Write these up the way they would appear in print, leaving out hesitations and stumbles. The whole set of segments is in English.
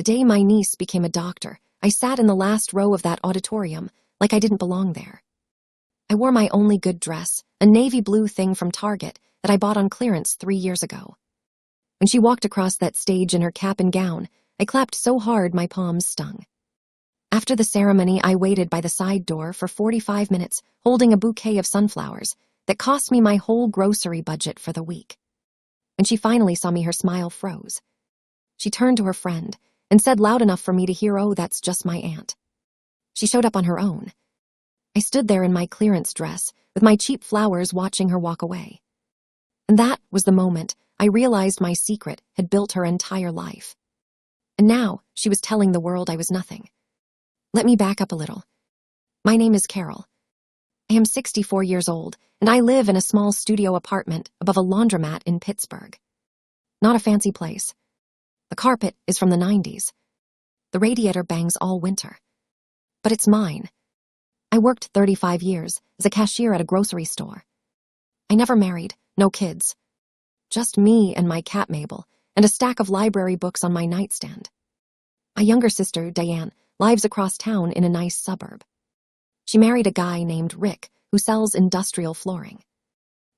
The day my niece became a doctor, I sat in the last row of that auditorium like I didn't belong there. I wore my only good dress, a navy blue thing from Target that I bought on clearance 3 years ago. When she walked across that stage in her cap and gown, I clapped so hard my palms stung. After the ceremony, I waited by the side door for 45 minutes, holding a bouquet of sunflowers that cost me my whole grocery budget for the week. When she finally saw me, her smile froze. She turned to her friend and said loud enough for me to hear, "Oh, that's just my aunt." She showed up on her own. I stood there in my clearance dress with my cheap flowers watching her walk away. And that was the moment I realized my secret had built her entire life. And now she was telling the world I was nothing. Let me back up a little. My name is Carol. I am 64 years old, and I live in a small studio apartment above a laundromat in Pittsburgh. Not a fancy place. The carpet is from the 90s. The radiator bangs all winter. But it's mine. I worked 35 years as a cashier at a grocery store. I never married, no kids. Just me and my cat Mabel, and a stack of library books on my nightstand. My younger sister, Diane, lives across town in a nice suburb. She married a guy named Rick who sells industrial flooring.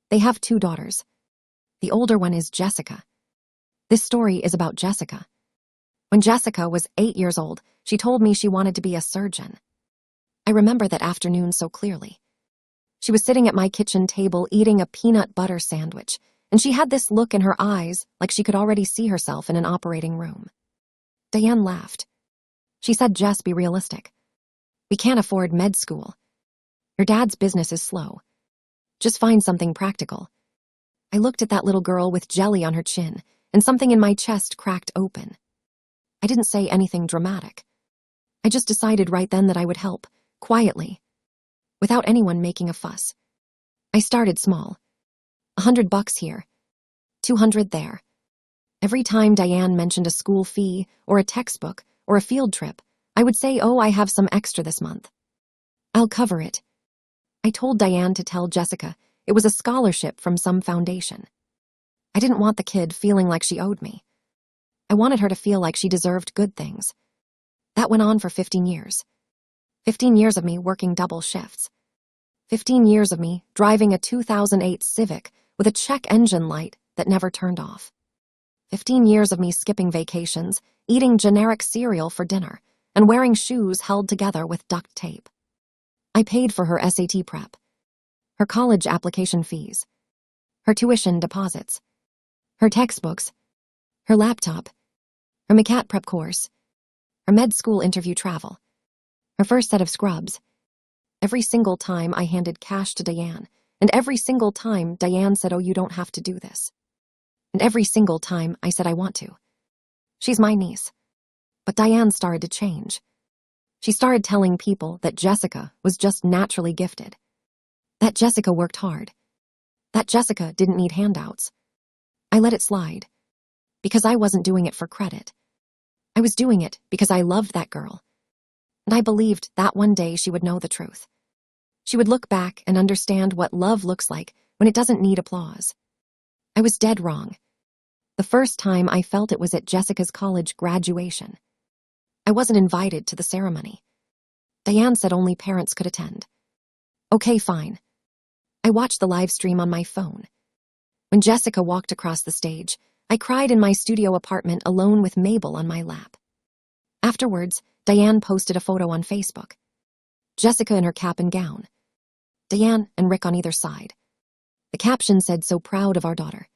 They have 2 daughters. The older one is Jessica. This story is about Jessica. When Jessica was 8 years old, she told me she wanted to be a surgeon. I remember that afternoon so clearly. She was sitting at my kitchen table eating a peanut butter sandwich, and she had this look in her eyes like she could already see herself in an operating room. Diane laughed. She said, "Jess, be realistic. We can't afford med school. Your dad's business is slow. Just find something practical." I looked at that little girl with jelly on her chin, and something in my chest cracked open. I didn't say anything dramatic. I just decided right then that I would help, quietly, without anyone making a fuss. I started small. $100 here, 200 there. Every time Diane mentioned a school fee or a textbook or a field trip, I would say, "Oh, I have some extra this month. I'll cover it." I told Diane to tell Jessica it was a scholarship from some foundation. I didn't want the kid feeling like she owed me. I wanted her to feel like she deserved good things. That went on for 15 years. 15 years of me working double shifts. 15 years of me driving a 2008 Civic with a check engine light that never turned off. 15 years of me skipping vacations, eating generic cereal for dinner, and wearing shoes held together with duct tape. I paid for her SAT prep, her college application fees, her tuition deposits, her textbooks, her laptop, her MCAT prep course, her med school interview travel, her first set of scrubs. Every single time I handed cash to Diane, and every single time Diane said, "Oh, you don't have to do this." And every single time I said, "I want to." She's my niece. But Diane started to change. She started telling people that Jessica was just naturally gifted. That Jessica worked hard. That Jessica didn't need handouts. I let it slide. Because I wasn't doing it for credit. I was doing it because I loved that girl. And I believed that one day she would know the truth. She would look back and understand what love looks like when it doesn't need applause. I was dead wrong. The first time I felt it was at Jessica's college graduation. I wasn't invited to the ceremony. Diane said only parents could attend. Okay, fine. I watched the live stream on my phone. When Jessica walked across the stage, I cried in my studio apartment alone with Mabel on my lap. Afterwards, Diane posted a photo on Facebook. Jessica in her cap and gown. Diane and Rick on either side. The caption said, "So proud of our daughter.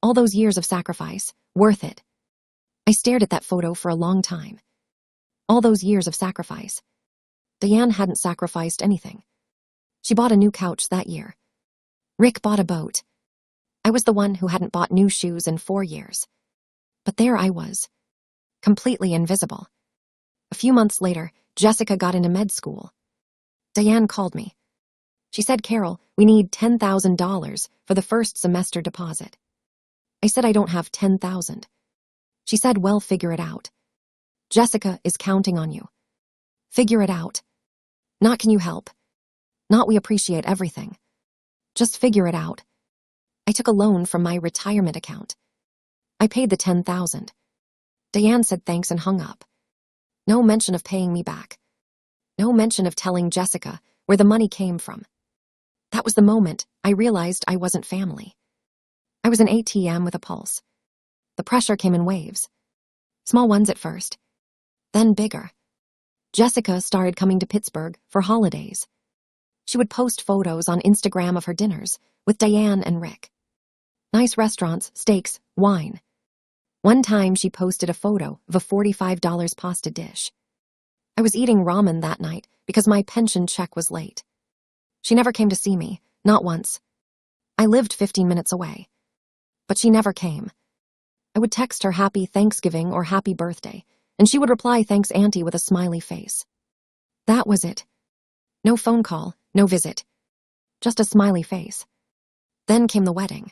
All those years of sacrifice, worth it." I stared at that photo for a long time. All those years of sacrifice. Diane hadn't sacrificed anything. She bought a new couch that year. Rick bought a boat. I was the one who hadn't bought new shoes in 4 years. But there I was, completely invisible. A few months later, Jessica got into med school. Diane called me. She said, "Carol, we need $10,000 for the first semester deposit." I said, "I don't have 10,000. She said, "Well, figure it out. Jessica is counting on you. Figure it out. Not can you help. Not we appreciate everything. Just figure it out." I took a loan from my retirement account. I paid the 10,000. Diane said thanks and hung up. No mention of paying me back. No mention of telling Jessica where the money came from. That was the moment I realized I wasn't family. I was an ATM with a pulse. The pressure came in waves. Small ones at first, then bigger. Jessica started coming to Pittsburgh for holidays. She would post photos on Instagram of her dinners with Diane and Rick. Nice restaurants, steaks, wine. One time she posted a photo of a $45 pasta dish. I was eating ramen that night because my pension check was late. She never came to see me, not once. I lived 15 minutes away. But she never came. I would text her happy Thanksgiving or happy birthday, and she would reply thanks auntie with a smiley face. That was it. No phone call, no visit. Just a smiley face. Then came the wedding.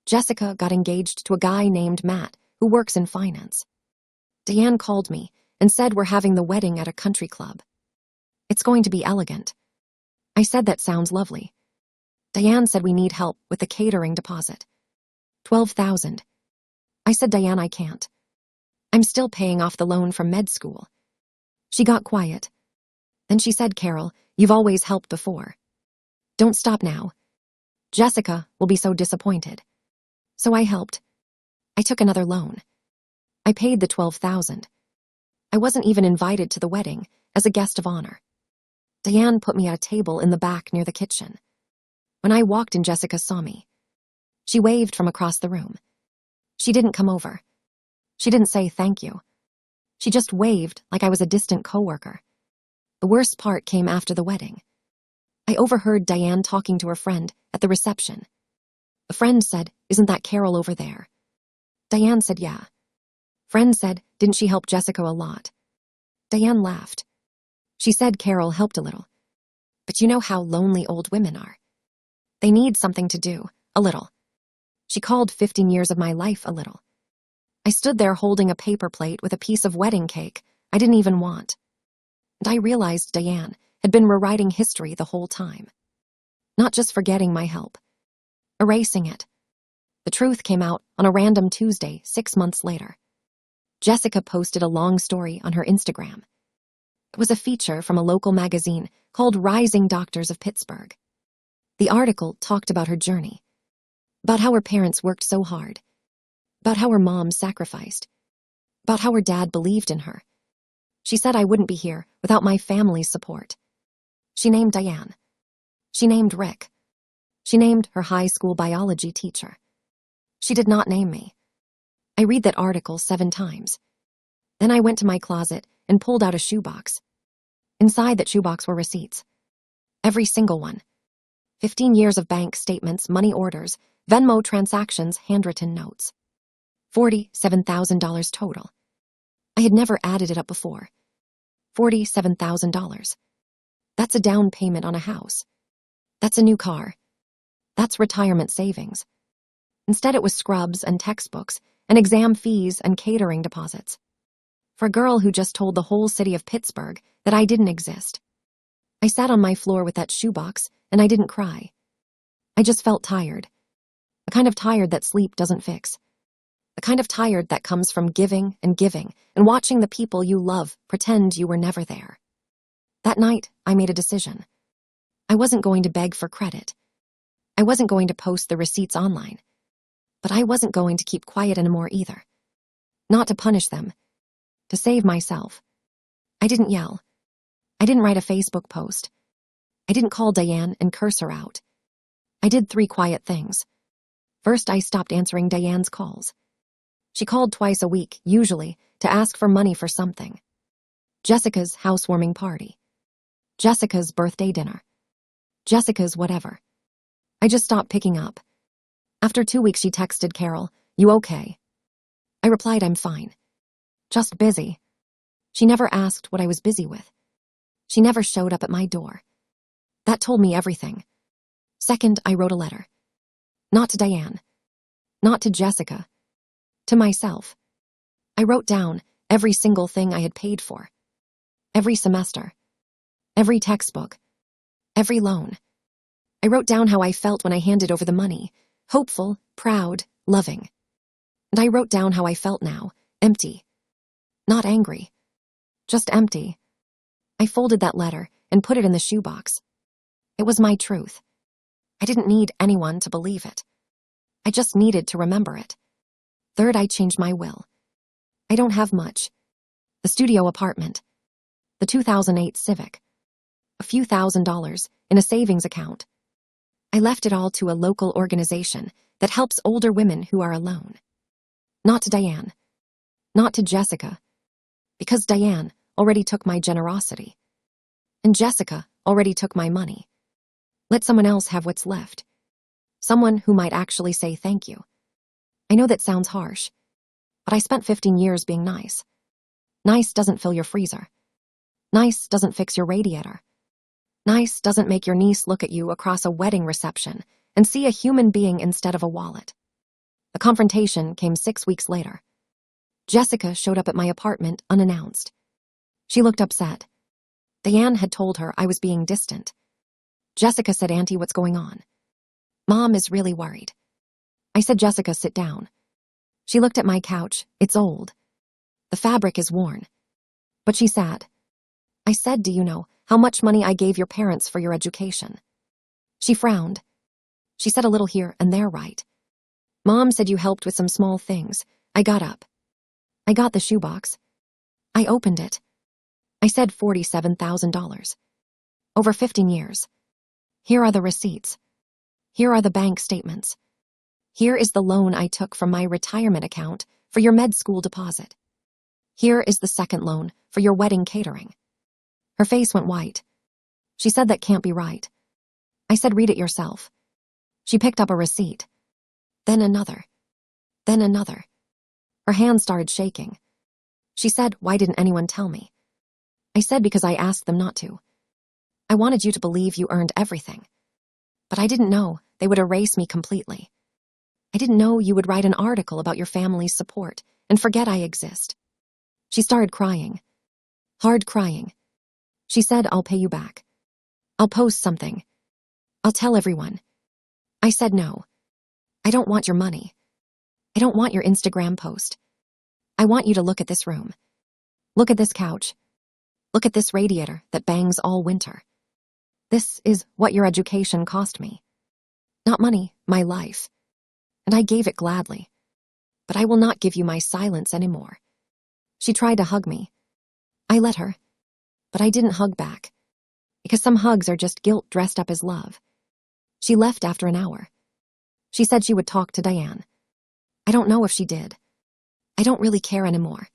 Jessica got engaged to a guy named Matt who works in finance. Diane called me and said we're having the wedding at a country club. It's going to be elegant. I said that sounds lovely. Diane said we need help with the catering deposit. $12,000. I said, Diane, I can't. I'm still paying off the loan from med school. She got quiet. Then she said, Carol, you've always helped before. Don't stop now. Jessica will be so disappointed. So I helped. I took another loan. I paid the $12,000. I wasn't even invited to the wedding as a guest of honor. Diane put me at a table in the back near the kitchen. When I walked in, Jessica saw me. She waved from across the room. She didn't come over. She didn't say thank you. She just waved like I was a distant coworker. The worst part came after the wedding. I overheard Diane talking to her friend at the reception. The friend said, isn't that Carol over there? Diane said, yeah. Friend said, didn't she help Jessica a lot? Diane laughed. She said Carol helped a little. But you know how lonely old women are. They need something to do, a little. She called 15 years of my life a little. I stood there holding a paper plate with a piece of wedding cake I didn't even want. And I realized Diane had been rewriting history the whole time. Not just forgetting my help. Erasing it. The truth came out on a random Tuesday 6 months later. Jessica posted a long story on her Instagram. It was a feature from a local magazine called Rising Doctors of Pittsburgh. The article talked about her journey, about how her parents worked so hard, about how her mom sacrificed, about how her dad believed in her. She said I wouldn't be here without my family's support. She named Diane. She named Rick. She named her high school biology teacher. She did not name me. I read that article 7 times. Then I went to my closet and pulled out a shoebox. Inside that shoebox were receipts. Every single one. 15 years of bank statements, money orders, Venmo transactions, handwritten notes. $47,000 total. I had never added it up before. $47,000. That's a down payment on a house. That's a new car. That's retirement savings. Instead, it was scrubs and textbooks and exam fees and catering deposits. For a girl who just told the whole city of Pittsburgh that I didn't exist. I sat on my floor with that shoebox and I didn't cry. I just felt tired. The kind of tired that sleep doesn't fix. The kind of tired that comes from giving and watching the people you love pretend you were never there. That night, I made a decision. I wasn't going to beg for credit. I wasn't going to post the receipts online. But I wasn't going to keep quiet anymore either. Not to punish them. To save myself. I didn't yell. I didn't write a Facebook post. I didn't call Diane and curse her out. I did 3 quiet things. First, I stopped answering Diane's calls. She called twice a week, usually, to ask for money for something. Jessica's housewarming party. Jessica's birthday dinner. Jessica's whatever. I just stopped picking up. After 2 weeks, she texted Carol, "You okay?" I replied, "I'm fine. Just busy." She never asked what I was busy with. She never showed up at my door. That told me everything. Second, I wrote a letter. Not to Diane. Not to Jessica. To myself. I wrote down every single thing I had paid for. Every semester. Every textbook. Every loan. I wrote down how I felt when I handed over the money. Hopeful, proud, loving. And I wrote down how I felt now, empty, Not angry. Just empty. I folded that letter and put it in the shoebox. It was my truth. I didn't need anyone to believe it. I just needed to remember it. Third, I changed my will. I don't have much. The studio apartment. The 2008 Civic. A few $1,000s in a savings account. I left it all to a local organization that helps older women who are alone. Not to Diane. Not to Jessica. Because Diane already took my generosity. And Jessica already took my money. Let someone else have what's left. Someone who might actually say thank you. I know that sounds harsh, but I spent 15 years being nice. Nice doesn't fill your freezer. Nice doesn't fix your radiator. Nice doesn't make your niece look at you across a wedding reception and see a human being instead of a wallet. The confrontation came 6 weeks later. Jessica showed up at my apartment unannounced. She looked upset. Diane had told her I was being distant. Jessica said, "Auntie, what's going on?" "Mom is really worried." I said, "Jessica, sit down." She looked at my couch. It's old. The fabric is worn. But she sat. I said, "Do you know how much money I gave your parents for your education?" She frowned. She said, "A little here and there, right?" "Mom said you helped with some small things." I got up. I got the shoebox. I opened it. I said, $47,000. Over 15 years. Here are the receipts. Here are the bank statements. Here is the loan I took from my retirement account for your med school deposit. Here is the second loan for your wedding catering. Her face went white. She said, "That can't be right." I said, "Read it yourself." She picked up a receipt. Then another. Then another. Her hand started shaking. She said, "Why didn't anyone tell me?" I said, "Because I asked them not to. I wanted you to believe you earned everything. But I didn't know they would erase me completely. I didn't know you would write an article about your family's support and forget I exist." She started crying. Hard crying. She said, "I'll pay you back. I'll post something. I'll tell everyone." I said, "No. I don't want your money. I don't want your Instagram post. I want you to look at this room. Look at this couch. Look at this radiator that bangs all winter. This is what your education cost me. Not money, my life. And I gave it gladly. But I will not give you my silence anymore." She tried to hug me. I let her. But I didn't hug back. Because some hugs are just guilt dressed up as love. She left after an hour. She said she would talk to Diane. I don't know if she did. I don't really care anymore.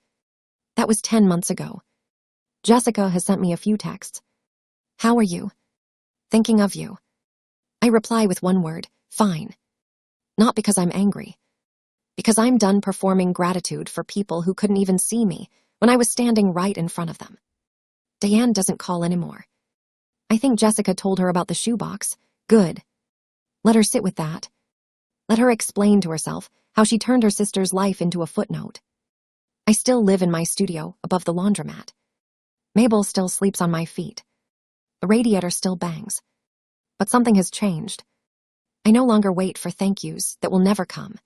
That was 10 months ago. Jessica has sent me a few texts. "How are you? Thinking of you." I reply with one word, "Fine." Not because I'm angry. Because I'm done performing gratitude for people who couldn't even see me when I was standing right in front of them. Diane doesn't call anymore. I think Jessica told her about the shoebox. Good. Let her sit with that. Let her explain to herself how she turned her sister's life into a footnote. I still live in my studio above the laundromat. Mabel still sleeps on my feet. The radiator still bangs. But something has changed. I no longer wait for thank yous that will never come.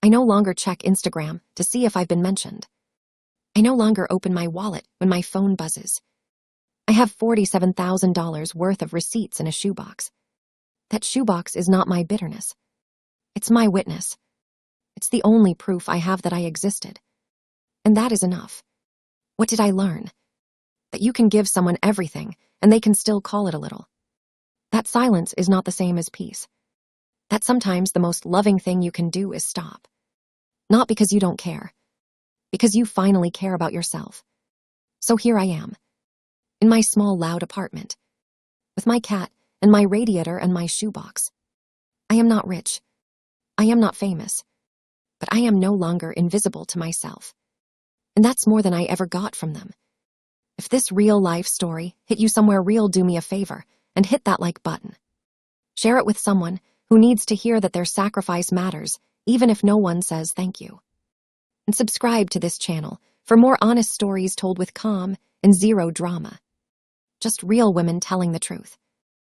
I no longer check Instagram to see if I've been mentioned. I no longer open my wallet when my phone buzzes. I have $47,000 worth of receipts in a shoebox. That shoebox is not my bitterness. It's my witness. It's the only proof I have that I existed. And that is enough. What did I learn? That you can give someone everything and they can still call it a little. That silence is not the same as peace. That sometimes the most loving thing you can do is stop. Not because you don't care. Because you finally care about yourself. So here I am. In my small, loud apartment. With my cat and my radiator and my shoebox. I am not rich. I am not famous. But I am no longer invisible to myself. And that's more than I ever got from them. If this real life story hit you somewhere real, do me a favor and hit that like button. Share it with someone who needs to hear that their sacrifice matters, even if no one says thank you. And subscribe to this channel for more honest stories told with calm and zero drama. Just real women telling the truth.